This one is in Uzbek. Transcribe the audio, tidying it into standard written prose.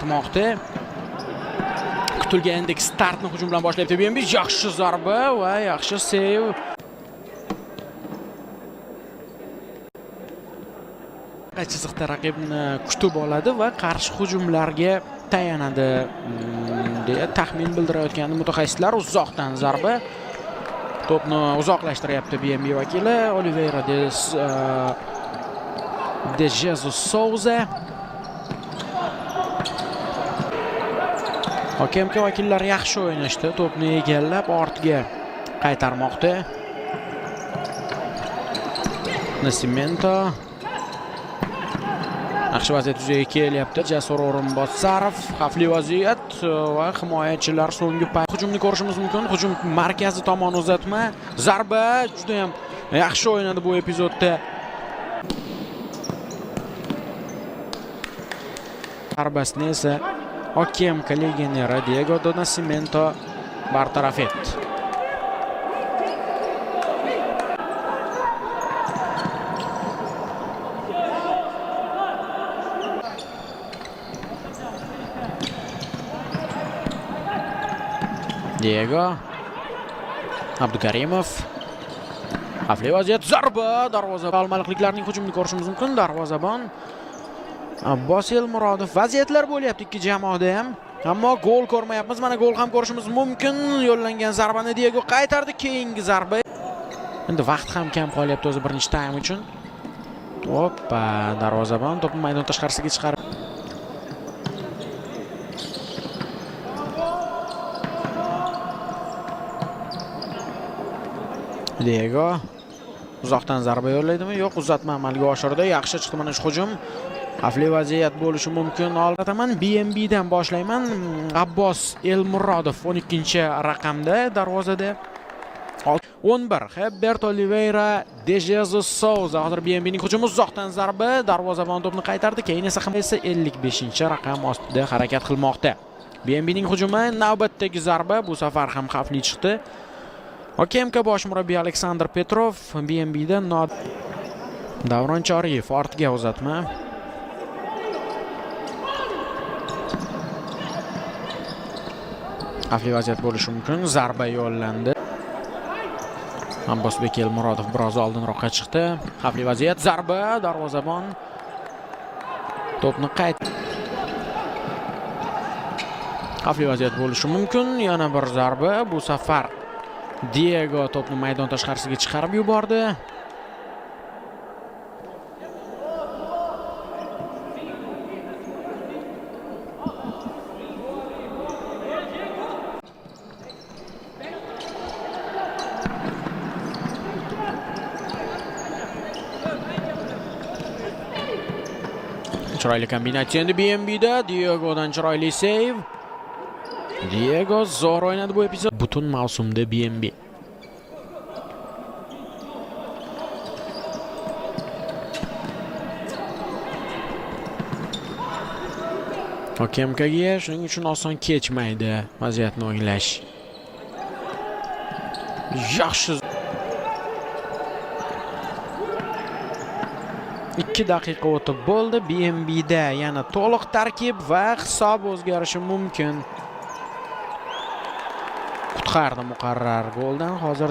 Moqda kutilgandek startni hujum bilan boshlayapti. BNB yaxshi zarba va yaxshi seyv. Chiziqda raqibni kutib oladi va qarshi hujumlarga tayanadi deya taxmin bildirayotgan mutaxassislar. Uzoqdan zarba. To'pni uzoqlashtiryapti BNB vakili Oliveira de Jesus Souza. HKMK vakillari yaxshi o'ynashdi. To'pni egallab ortga qaytarmoqda. Nascimento yaxshi vaziyat yuzaga kelyapti. Jasur O'rinbosarov xavfli vaziyat va himoyachilar so'nggi payt hujumni ko'rishimiz mumkin. Hujum markazi tomon uzatma. Zarba juda ham yaxshi o'ynadi bu epizodda. Zarbasini esa HKMK legioneri Diego do Nascimento bartaraf etdi. Diego Abdukarimov xavfli vaziyat, zarba, darvoza. Olmaliqliklarning hujumini ko'rishimiz mumkin. Darvozabon Abbos Elmurodov. Vaziyatlar bo'lyapti ikki jamoada ham, ammo gol ko'rmayapmiz. Mana gol ham ko'rishimiz mumkin. Yo'llangan zarbani Diego qaytardi. Keyingi zarba. Endi vaqt ham kam qolyapti o'zi birinchi taym uchun. Hoppa, darvozabon to'pni maydon tashqarisiga chiqarib. Diego uzoqdan zarba yo'llaydimi? Yo'q, uzatma amalga oshirdi. Yaxshi chiqdi mana shu hujum. Xavfli vaziyat bo'lishi mumkin. Olataman, BNB dan boshlayman. Abbos Elmurodov 12-raqamda darvozada. 11 Herbert Oliveira de Jesus Souza. Hozir BNB ning hujumi, uzoqdan zarba, darvozabon to'pni qaytardi. Keyin esa 55-raqam ostida harakat qilmoqda. BNB ning hujumi, navbatdagi zarba bu safar ham xavfli chiqdi. HKMK bosh murabbiy Aleksandr Petrov BNB dan Davron Choriyev ortga uzatma. Xavfli vaziyat bo'lishi mumkin. Zarba yo'llandi. Abbosbek Elmurodov biroz oldinroqqa chiqdi. Xavfli vaziyat, zarba, darvozabon to'pni xavfli vaziyat bo'lishi mumkin. Yana bir zarba, bu safar Diego to'pni maydon tashqarisiga chiqarib yubordi. Chiroyli kombinatsiya endi BNBda. Diegodan chiroyli seyv. Diego zo'r o'ynadi bu epizod. Butun mavsumda BNB. HKMKga shuning uchun oson kechmaydi vaziyatni o'nglash. Yaxshi. 2 daqiqa o'tib bo'ldi. BNBda yana to'liq tarkib va hisob o'zgarishi mumkin. Qutqardi muqarrar goldan. Hozir